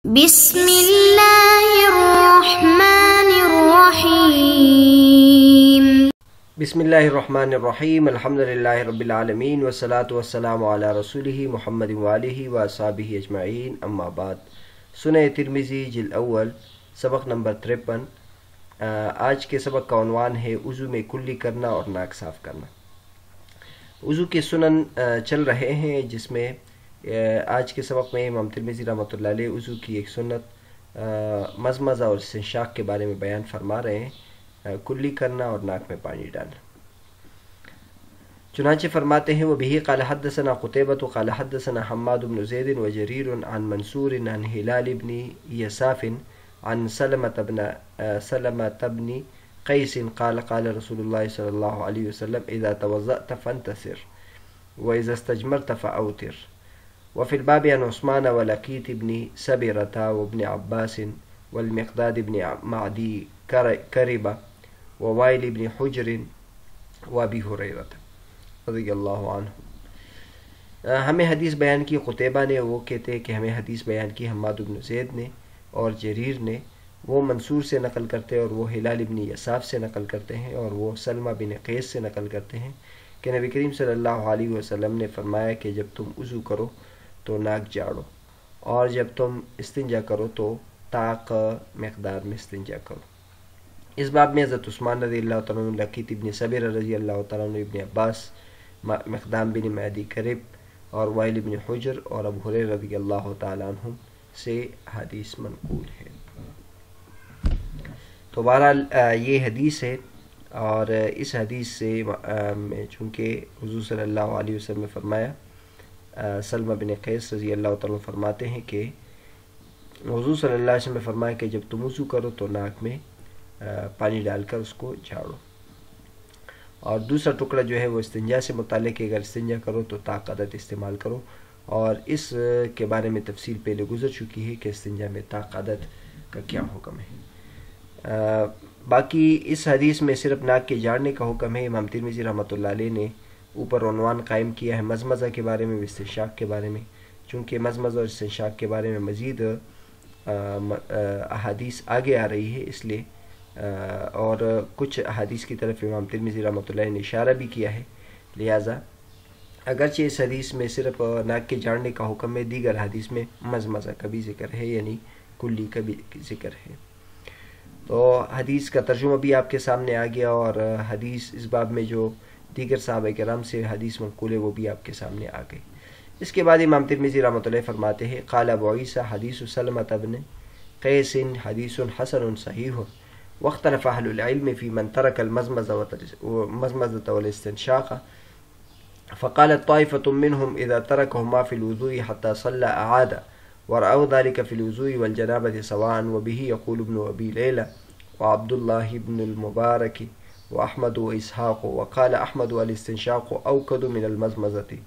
بسم اللہ الرحمن الرحیم۔ بسم اللہ الرحمن الرحیم، الحمدللہ رب العالمین والصلاة والسلام علی رسولہ محمد وآلہ واصحابہ اجمعین، اما بعد۔ سنن ترمذی جلد اول سبق نمبر 53۔ آج کے سبق کا عنوان ہے وضو میں کلی کرنا اور ناک صاف کرنا۔ وضو کے سنن چل رہے ہیں، جس میں آج کے سبق میں امام ترمذی رحمۃ اللہ علیہ وضو کی ایک سنت مزمزہ اور استنشاق کے بارے میں بیان فرما رہے ہیں، کلی کرنا اور ناک میں پانی ڈالنا۔ چنانچہ فرماتے ہیں وبہ قال حدثنا قتیبۃ قال حدثنا حماد بن زید وجریر عن منصور عن ہلال بن یساف عن سلمة بن قیس قال قال رسول اللہ صلی اللہ علیہ وسلم اذا توضأت فانتصر واذا استجمرت فاوتر۔ وفي الباب عن عثمان ولقيت بن سبرة وابن عباس والمقداد بن معدي كربة ووائل بن حجر وابی ہریرہ رضی اللہ عنہ۔ ہمیں حدیث بیان کی قتیبہ نے، وہ کہتے ہیں کہ ہمیں حدیث بیان کی حماد بن زید نے اور جریر نے، وہ منصور سے نقل کرتے ہیں اور وہ ہلال بن یساف سے نقل کرتے ہیں اور وہ سلمہ بن قیس سے نقل کرتے ہیں کہ نبی کریم صلی اللہ علیہ وسلم نے فرمایا کہ جب تم وضو کرو تو ناک جاڑو، اور جب تم استنجا کرو تو طاق مقدار میں استنجا کرو۔ اس باب میں حضرت عثمان رضی اللہ تعالیٰ عنہ، لقیت ابن صبر رضی اللہ تعالیٰ عنہ، ابن عباس، مقدام بن معدی کرب اور وائل بن حجر اور ابو ہریرہ رضی اللہ تعالیٰ عنہ سے حدیث منقول ہے۔ تو بہرحال یہ حدیث ہے، اور اس حدیث سے میں چونکہ حضور صلی اللہ علیہ وسلم نے فرمایا، سلمہ بن قیس رضی اللہ تعالیٰ فرماتے ہیں کہ حضور صلی اللہ علیہ وسلم نے فرمایا کہ جب تم وضو کرو تو ناک میں پانی ڈال کر اس کو جھاڑو۔ اور دوسرا ٹکڑا جو ہے وہ استنجا سے متعلق ہے، اگر استنجا کرو تو طاق عدد استعمال کرو، اور اس کے بارے میں تفصیل پہلے گزر چکی ہے کہ استنجا میں طاق عدد کا کیا حکم ہے۔ باقی اس حدیث میں صرف ناک کے جھاڑنے کا حکم ہے۔ امام ترمذی رحمۃ اللہ علیہ نے اوپر عنوان قائم کیا ہے مزمزہ کے بارے میں، استنشاق کے بارے میں، چونکہ مزمزہ اور استنشاق کے بارے میں مزید احادیث آگے آ رہی ہے، اس لیے اور کچھ احادیث کی طرف امام ترمذی رحمۃ اللہ نے اشارہ بھی کیا ہے، لہٰذا اگرچہ اس حدیث میں صرف ناک کے جھاڑنے کا حکم ہے، دیگر حدیث میں مزمزہ کا بھی ذکر ہے، یعنی کلی کا بھی ذکر ہے۔ تو حدیث کا ترجمہ بھی آپ کے سامنے آ گیا، اور حدیث اس باب میں جو دیگر صحابہ کرام سے حدیث منقول ہے وہ بھی آپ کے سامنے آ گئی۔ اس کے بعد امام ترمذی رحمۃ اللہ فرماتے ہیں قال ابو عیسیٰ حدیث سلمة بن قیس حدیث حسن صحیح واختلف اہل العلم فی من ترک المزمزة والاستنشاق فقالت طائفة منهم اذا تركهما في الوضوء حتى صلى اعاد ورأوا ذلك في الوضوء والجنابة سواء، وبه يقول ابن ابي ليلى وعبد الله بن المبارك وأحمد وإسحاق، وقال أحمد الاستنشاق أوكد من المزمزة،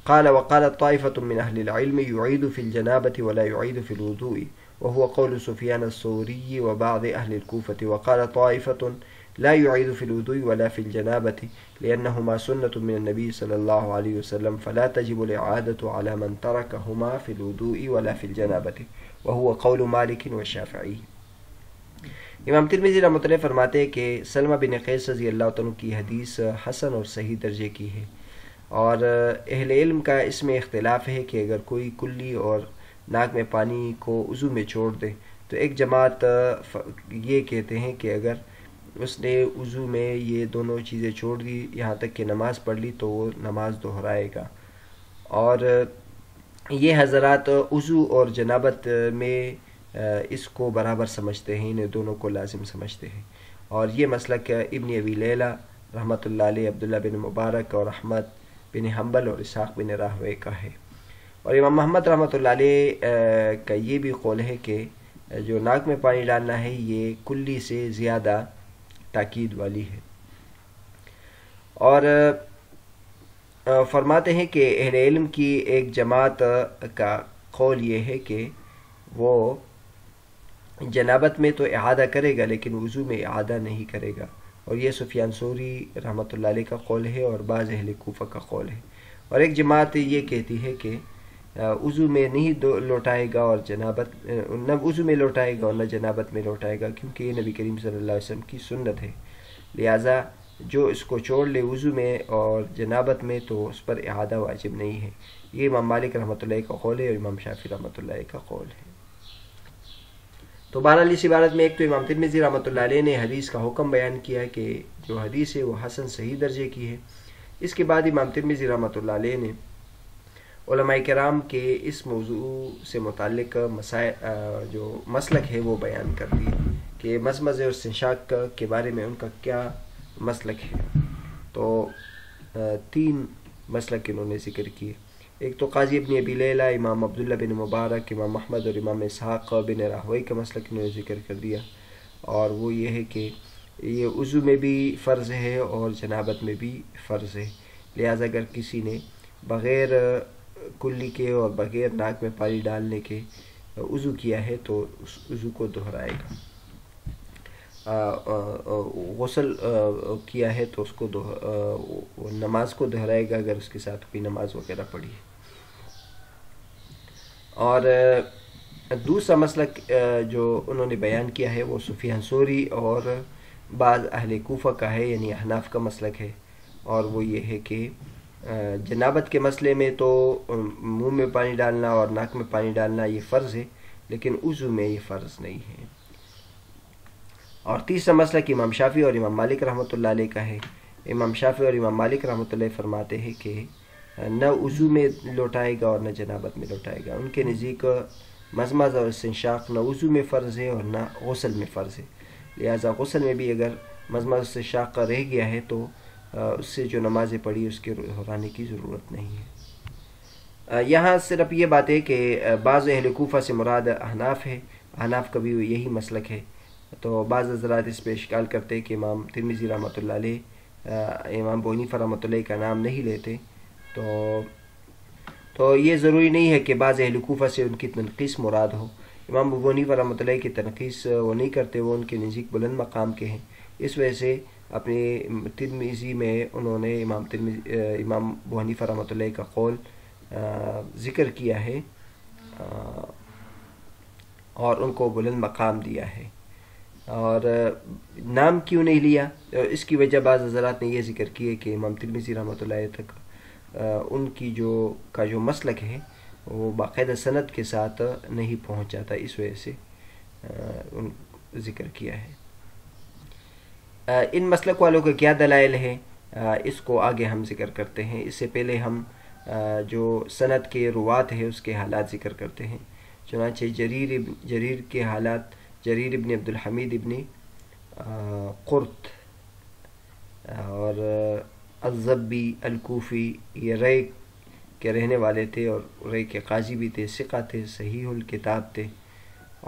قال وقالت طائفة من أهل العلم يعيد في الجنابة ولا يعيد في الوضوء، وهو قول سفيان الثوري وبعض أهل الكوفة، وقال طائفة لا يعيد في الوضوء ولا في الجنابة لأنهما سنة من النبي صلى الله عليه وسلم، فلا تجب الإعادة على من تركهما في الوضوء ولا في الجنابة، وهو قول مالك والشافعي۔ امام ترمذی رحمۃ اللہ فرماتے ہیں کہ سلمہ بن قیس رضی اللہ عنہ کی حدیث حسن اور صحیح درجے کی ہے، اور اہل علم کا اس میں اختلاف ہے کہ اگر کوئی کلی اور ناک میں پانی کو وضو میں چھوڑ دے تو ایک جماعت یہ کہتے ہیں کہ اگر اس نے وضو میں یہ دونوں چیزیں چھوڑ دی یہاں تک کہ نماز پڑھ لی تو وہ نماز دہرائے گا، اور یہ حضرات وضو اور جنابت میں اس کو برابر سمجھتے ہیں، انہیں دونوں کو لازم سمجھتے ہیں، اور یہ مسلک ابن ابی لیلہ رحمۃ اللہ علیہ، عبداللہ بن مبارک اور احمد بن حنبل اور اسحاق بن راہوے کا ہے۔ اور امام محمد رحمۃ اللہ علیہ کا یہ بھی قول ہے کہ جو ناک میں پانی ڈالنا ہے یہ کلی سے زیادہ تاکید والی ہے، اور فرماتے ہیں کہ اہل علم کی ایک جماعت کا قول یہ ہے کہ وہ جنابت میں تو اعادہ کرے گا لیکن وضو میں اعادہ نہیں کرے گا، اور یہ سفیان ثوری رحمۃ اللہ علیہ کا قول ہے اور بعض اہل کوفہ کا قول ہے۔ اور ایک جماعت یہ کہتی ہے کہ وضو میں نہیں لوٹائے گا اور جنابت نہ وضو میں لوٹائے گا اور نہ جنابت میں لوٹائے گا، کیونکہ یہ نبی کریم صلی اللہ علیہ وسلم کی سنت ہے. لہٰذا جو اس کو چھوڑ لے وضو میں اور جنابت میں تو اس پر اعادہ واجب نہیں ہے. یہ امام مالک رحمۃ اللہ کا قول ہے اور امام شافعی رحمۃ اللہ کا قول ہے. تو بہرحال اس عبارت میں ایک تو امام ترمذی رحمۃ اللہ علیہ نے حدیث کا حکم بیان کیا ہے کہ جو حدیث ہے وہ حسن صحیح درجے کی ہے. اس کے بعد امام ترمذی رحمۃ اللہ علیہ نے علماء کرام کے اس موضوع سے متعلق جو مسلک ہے وہ بیان کر دی کہ مزمزے اور استنشاق کے بارے میں ان کا کیا مسلک ہے. تو 3 مسلک انہوں نے ذکر کیے. ایک تو قاضی ابن ابی لیلہ، امام عبداللہ بن مبارک، امام احمد اور امام اسحاق بن راہوئی کا مسلک انہوں نے ذکر کر دیا، اور وہ یہ ہے کہ یہ وضو میں بھی فرض ہے اور جنابت میں بھی فرض ہے. لہٰذا اگر کسی نے بغیر کلی کے اور بغیر ناک میں پانی ڈالنے کے وضو کیا ہے تو اس وضو کو دہرائے گا. غسل کیا ہے تو اس کو نماز کو دہرائے گا اگر اس کے ساتھ کوئی نماز وغیرہ پڑھی ہے. اور دوسرا مسلک جو انہوں نے بیان کیا ہے وہ سفیان ثوری اور بعض اہل کوفہ کا ہے، یعنی احناف کا مسلک ہے، اور وہ یہ ہے کہ جنابت کے مسئلے میں تو منہ میں پانی ڈالنا اور ناک میں پانی ڈالنا یہ فرض ہے، لیکن وضو میں یہ فرض نہیں ہے. اور تیسرا مسلک امام شافعی اور امام مالک رحمۃ اللہ علیہ کا ہے. امام شافعی اور امام مالک رحمۃ اللہ فرماتے ہیں کہ نہ وضو میں لوٹائے گا اور نہ جنابت میں لوٹائے گا. ان کے نزدیک مزمز اور استنشاق نہ وضو میں فرض ہے اور نہ غسل میں فرض ہے. لہٰذا غسل میں بھی اگر مزمز استنشاق کا رہ گیا ہے تو اس سے جو نمازیں پڑھی اس کے دہرانے کی ضرورت نہیں ہے. یہاں صرف یہ بات ہے کہ بعض اہل کوفہ سے مراد احناف ہے، احناف کا بھی یہی مسلک ہے. تو بعض حضرات اس پہ اشکال کرتے ہیں کہ امام ترمذی رحمۃ اللہ علیہ امام ابو حنیفہ رحمۃ اللہ کا نام نہیں لیتے. تو یہ ضروری نہیں ہے کہ بعض اہل کوفہ سے ان کی تنقیص مراد ہو. امام ابو حنیفہ رحمۃ اللہ کی تنقیص وہ نہیں کرتے، وہ ان کے نزدیک بلند مقام کے ہیں. اس وجہ سے اپنی ترمذی میں انہوں نے امام ابو حنیفہ رحمۃ اللہ کا قول ذکر کیا ہے اور ان کو بلند مقام دیا ہے. اور نام کیوں نہیں لیا؟ اس کی وجہ بعض حضرات نے یہ ذکر کی ہے کہ امام ترمذی رحمۃ اللہ تک ان کی جو مسلک ہے وہ باقاعدہ سند کے ساتھ نہیں پہنچ جاتا، اس وجہ سے ان ذکر کیا ہے. ان مسلک والوں کا کیا دلائل ہے اس کو آگے ہم ذکر کرتے ہیں. اس سے پہلے ہم جو سند کے روات ہے اس کے حالات ذکر کرتے ہیں. چنانچہ جریر کے حالات، جریر ابن عبد الحمید ابن قرط اور الزبی الکوفی، یہ رے کے رہنے والے تھے اور رے کے قاضی بھی تھے، ثقہ تھے، صحیح الکتاب تھے،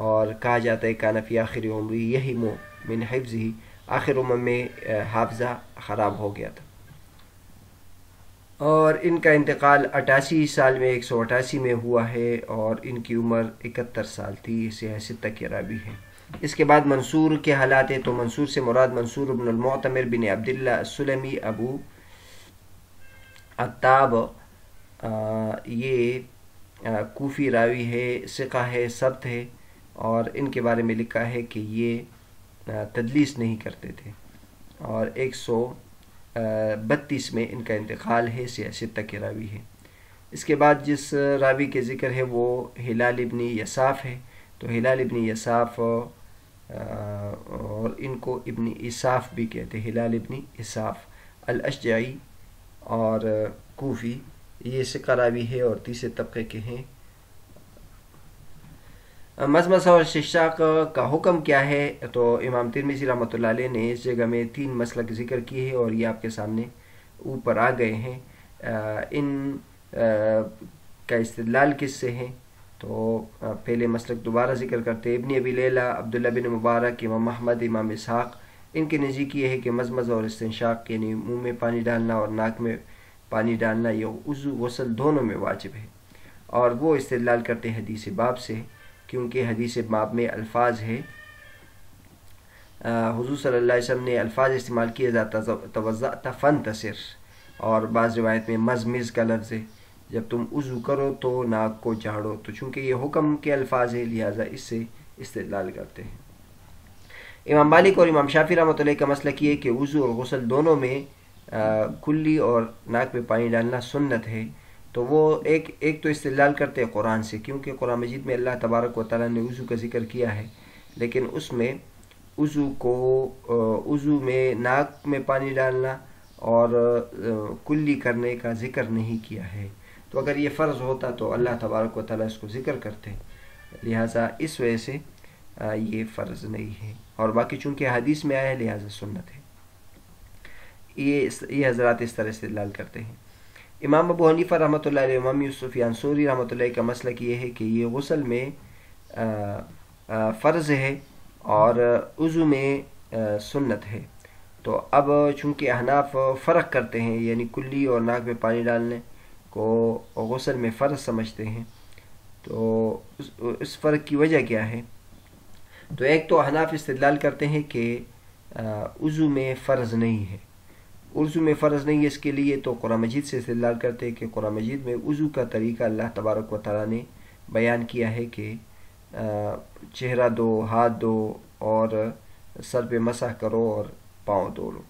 اور کہا جاتا ہے کان فی آخر عمری یہم من حفظہ، آخر عمر میں حافظہ خراب ہو گیا تھا. اور ان کا انتقال 88 سال میں 188 میں ہوا ہے اور ان کی عمر 71 سال تھی. اسے ستہ کے راوی ہیں. اس کے بعد منصور کے حالات ہیں. تو منصور سے مراد منصور بن المعتمر بن عبداللہ السلمی ابو عتاب، یہ کوفی راوی ہے، ثقہ ہے، ثبت ہے، اور ان کے بارے میں لکھا ہے کہ یہ تدلیس نہیں کرتے تھے. اور 132 میں ان کا انتقال ہے، ستہ کے راوی ہے. اس کے بعد جس راوی کے ذکر ہے وہ ہلال ابن یساف ہے. تو ہلال ابن یساف اور ان کو ابن اساف بھی کہتے ہیں، ہلال ابن اساف الاشجعی اور کوفی، یہ ثقہ راوی ہے اور تیسرے طبقے کے ہیں. مزمزہ اور استنشاق کا حکم کیا ہے؟ تو امام ترمذی رحمۃ اللہ علیہ نے اس جگہ میں 3 مسلک ذکر کیے ہیں اور یہ آپ کے سامنے اوپر آ گئے ہیں. ان کا استدلال کس سے ہیں؟ تو پہلے مسلک دوبارہ ذکر کرتے. ابن ابی لیلہ، عبداللہ بن مبارک، امام احمد، امام اسحاق، ان کے نزدیک یہ ہے کہ مزمزہ اور استنشاق یعنی منہ میں پانی ڈالنا اور ناک میں پانی ڈالنا یہ وضو غسل دونوں میں واجب ہے. اور وہ استدلال کرتے حدیث باب سے، کیونکہ حدیث باب میں الفاظ ہے، حضور صلی اللہ علیہ وسلم نے الفاظ استعمال کیے، توضأت فانتصر، اور بعض روایت میں مزمز کا لفظ ہے. جب تم وضو کرو تو ناک کو جھاڑو، تو چونکہ یہ حکم کے الفاظ ہے لہٰذا اس سے استدلال کرتے ہیں۔ امام مالک اور امام شافعی رحمۃ اللہ کا مسلک یہ ہے کہ وضو اور غسل دونوں میں کلی اور ناک میں پانی ڈالنا سنت ہے، تو وہ ایک تو استدلال کرتے ہیں قرآن سے، کیونکہ قرآن مجید میں اللہ تبارک و تعالیٰ نے وضو کا ذکر کیا ہے، لیکن اس میں وضو میں ناک میں پانی ڈالنا اور کلی کرنے کا ذکر نہیں کیا ہے، تو اگر یہ فرض ہوتا تو اللہ تبارک و تعالیٰ اس کو ذکر کرتے، لہٰذا اس وجہ سے یہ فرض نہیں ہے، اور باقی چونکہ حدیث میں آیا ہے لہٰذا سنت ہے۔ یہ حضرات اس طرح استدلال کرتے ہیں۔ امام ابو حنیفہ رحمۃ اللہ علیہ، امام سفیان ثوری رحمۃ اللہ کا مسلک یہ ہے کہ یہ غسل میں فرض ہے اور وضو میں سنت ہے، تو اب چونکہ احناف فرق کرتے ہیں، یعنی کلی اور ناک میں پانی ڈالنے کو غسل میں فرض سمجھتے ہیں، تو اس فرق کی وجہ کیا ہے؟ تو ایک تو احناف استدلال کرتے ہیں کہ وضو میں فرض نہیں ہے، وضو میں فرض نہیں ہے، اس کے لیے تو قرآن مجید سے استدلال کرتے ہیں کہ قرآن مجید میں وضو کا طریقہ اللہ تبارک و تعالیٰ نے بیان کیا ہے کہ چہرہ دو، ہاتھ دو اور سر پہ مسح کرو اور پاؤں دھو لو،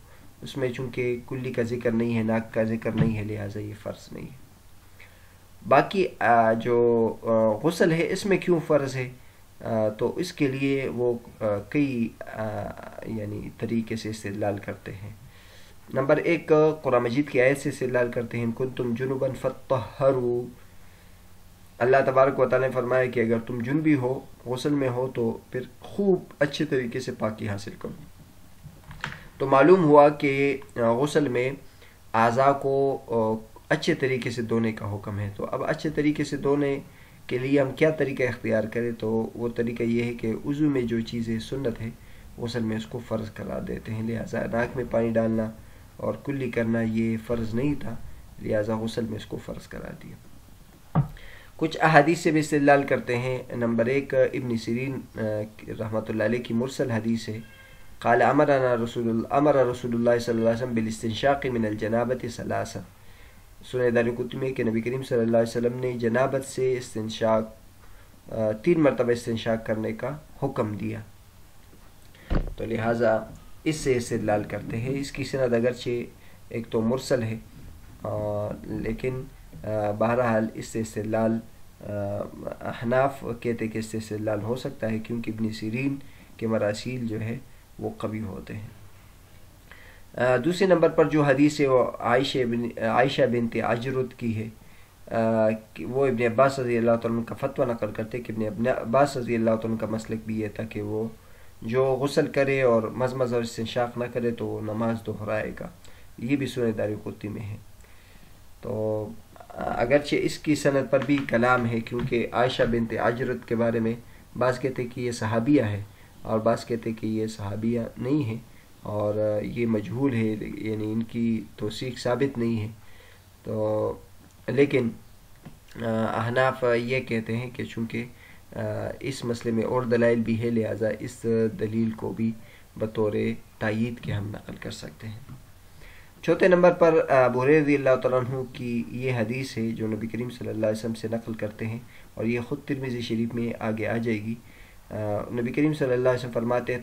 اس میں چونکہ کلی کا ذکر نہیں ہے، ناک کا ذکر نہیں ہے، لہٰذا یہ فرض نہیں ہے۔ باقی جو غسل ہے اس میں کیوں فرض ہے، تو اس کے لیے وہ کئی یعنی طریقے سے استدلال کرتے ہیں۔ نمبر ایک، قرآن مجید کی آیت سے استدلال کرتے ہیں، کنتم جنبا فطہروا، اللہ تبارک و تعالیٰ نے فرمایا کہ اگر تم جنبی ہو، غسل میں ہو، تو پھر خوب اچھے طریقے سے پاکی حاصل کرو، تو معلوم ہوا کہ غسل میں اعضاء کو اچھے طریقے سے دھونے کا حکم ہے، تو اب اچھے طریقے سے دھونے کے لیے ہم کیا طریقہ اختیار کریں؟ تو وہ طریقہ یہ ہے کہ وضو میں جو چیزیں سنت ہے غسل میں اس کو فرض قرار دیتے ہیں، لہٰذا ناک میں پانی ڈالنا اور کلی کرنا یہ فرض نہیں تھا، لہٰذا غسل میں اس کو فرض قرار دیا۔ کچھ احادیث سے بھی استدلال کرتے ہیں۔ نمبر ایک، ابن سیرین رحمۃ اللہ علیہ کی مرسل حدیث ہے، قال امر رسول اللہ صلی اللہ علیہ وسلم بالاستنشاق من الجنابۃ ثلاثا، سنن دارقطنی میں کہ نبی کریم صلی اللہ علیہ وسلم نے جنابت سے استنشاق 3 مرتبہ استنشاق کرنے کا حکم دیا، تو لہٰذا اس سے استدلال کرتے ہیں۔ اس کی سند اگرچہ ایک تو مرسل ہے، لیکن بہرحال اس سے استدلال احناف کہتے کہ اس سے استدلال ہو سکتا ہے، کیونکہ ابن سیرین کے مراسیل جو ہے وہ قوی ہوتے ہیں۔ دوسرے نمبر پر جو حدیث ہے وہ عائشہ بنت عجرت کی ہے، وہ ابن عباس رضی اللہ تعالیٰ عنہ کا فتویٰ نقل کرتے کہ ابن عباس رضی اللہ تعالیٰ عنہ کا مسلک بھی یہ تھا کہ وہ جو غسل کرے اور مزمز اور استنشاق نہ کرے تو وہ نماز دہرائے گا، یہ بھی سنن دارقطنی میں ہے۔ تو اگرچہ اس کی سند پر بھی کلام ہے، کیونکہ عائشہ بنت عجرت کے بارے میں بعض کہتے کہ یہ صحابیہ ہے اور بعض کہتے کہ یہ صحابیہ نہیں ہے اور یہ مجہول ہے، یعنی ان کی توثیق ثابت نہیں ہے، تو لیکن احناف یہ کہتے ہیں کہ چونکہ اس مسئلے میں اور دلائل بھی ہے، لہٰذا اس دلیل کو بھی بطور تائید کے ہم نقل کر سکتے ہیں۔ چوتھے نمبر پر ابو ہریرہ رضی اللہ تعالیٰ عنہ کی یہ حدیث ہے جو نبی کریم صلی اللہ علیہ وسلم سے نقل کرتے ہیں، اور یہ خود ترمذی شریف میں آگے آ جائے گی۔ نبی کریم صلی اللہ علیہ وسلم فرماتے ہیں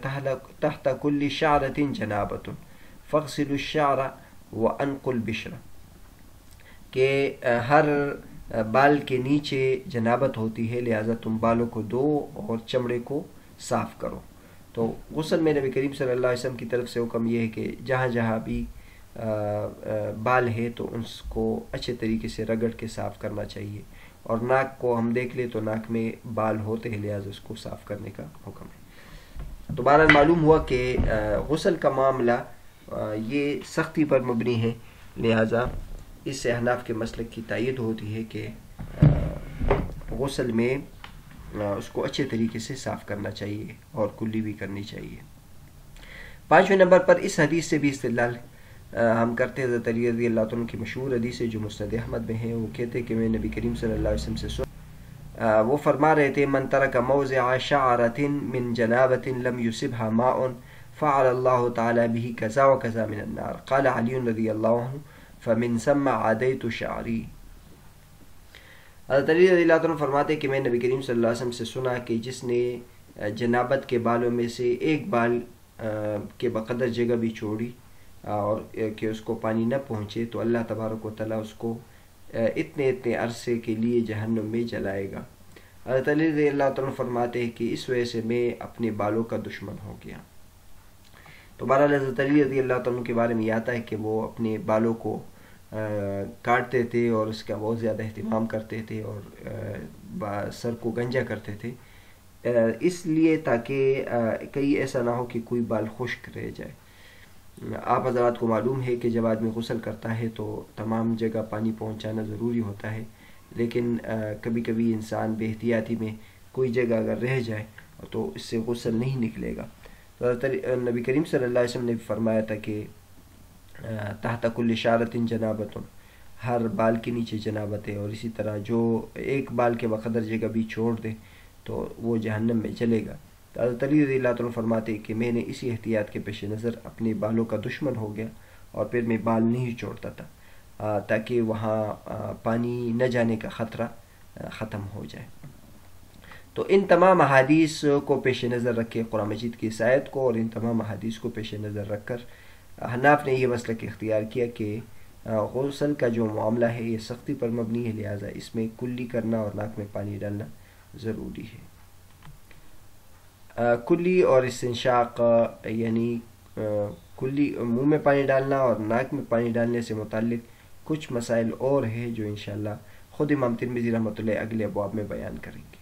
تحت کل شعرۃ جنابۃ فاغسلوا الشعر وانقوا البشر، کہ ہر بال کے نیچے جنابت ہوتی ہے، لہٰذا تم بالوں کو دھو اور چمڑے کو صاف کرو۔ تو غسل میں نبی کریم صلی اللہ علیہ وسلم کی طرف سے حکم یہ ہے کہ جہاں جہاں بھی بال ہے تو اس کو اچھے طریقے سے رگڑ کے صاف کرنا چاہیے، اور ناک کو ہم دیکھ لیں تو ناک میں بال ہوتے ہیں، لہٰذا اس کو صاف کرنے کا حکم ہے۔ تو بہرحال معلوم ہوا کہ غسل کا معاملہ یہ سختی پر مبنی ہے، لہٰذا اس سے احناف کے مسلک کی تائید ہوتی ہے کہ غسل میں اس کو اچھے طریقے سے صاف کرنا چاہیے اور کلی بھی کرنی چاہیے۔ 5ویں نمبر پر اس حدیث سے بھی استدلال ہم کرتے ہیں، حضرت علی رضی اللہ عنہ کی مشہور حدیث ہے جو مسند احمد میں ہے، وہ کہتے کہ میں نبی کریم صلی اللہ علیہ وسلم سے وہ فرما رہے تھے من ترک موضع شعرۃ من جنابۃ لم یصبها ماء فعل اللہ تعالی به كذا وكذا من النار، قال علی رضی اللہ عنہ فمن ثم عادیت شعری۔ حضرت علی رضی اللہ عنہ فرماتے ہیں کہ میں نبی کریم صلی اللہ علیہ وسلم سے سنا کہ جس نے جنابت کے بالوں میں سے ایک بال کے بقدر جگہ بھی چھوڑی اور کہ اس کو پانی نہ پہنچے تو اللہ تبارک و تعالیٰ اس کو اتنے عرصے کے لیے جہنم میں جلائے گا۔ حضرت علی رضی اللہ عنہ فرماتے ہیں کہ اس وجہ سے میں اپنے بالوں کا دشمن ہو گیا۔ تو بہرحال حضرت علی رضی اللہ عنہ کے بارے میں یہ آتا ہے کہ وہ اپنے بالوں کو کاٹتے تھے اور اس کا بہت زیادہ اہتمام کرتے تھے اور سر کو گنجا کرتے تھے، اس لیے تاکہ کہیں ایسا نہ ہو کہ کوئی بال خشک رہ جائے۔ آپ حضرات کو معلوم ہے کہ جب آدمی غسل کرتا ہے تو تمام جگہ پانی پہنچانا ضروری ہوتا ہے، لیکن کبھی کبھی انسان بے احتیاطی میں کوئی جگہ اگر رہ جائے تو اس سے غسل نہیں نکلے گا۔ تو نبی کریم صلی اللہ علیہ وسلم نے فرمایا تھا کہ تحت کل شعرۃ جنابۃ، ہر بال کے نیچے جنابت ہے، اور اسی طرح جو ایک بال کے بقدر جگہ بھی چھوڑ دے تو وہ جہنم میں چلے گا۔ تو حضرت علی رضی اللہ عنہ فرماتے کہ میں نے اسی احتیاط کے پیش نظر اپنے بالوں کا دشمن ہو گیا اور پھر میں بال نہیں چھوڑتا تھا تاکہ وہاں پانی نہ جانے کا خطرہ ختم ہو جائے۔ تو ان تمام احادیث کو پیش نظر رکھ کے، قرآن مجید کی اس آیت کو اور ان تمام احادیث کو پیش نظر رکھ کر حناف نے یہ مسلک اختیار کیا کہ غسل کا جو معاملہ ہے یہ سختی پر مبنی ہے، لہٰذا اس میں کلی کرنا اور ناک میں پانی ڈالنا ضروری ہے۔ کلی اور استنشاق یعنی کلی منہ میں پانی ڈالنا اور ناک میں پانی ڈالنے سے متعلق کچھ مسائل اور ہیں جو انشاءاللہ خود امام ترمذی رحمۃ اللہ اگلے ابواب میں بیان کریں گے۔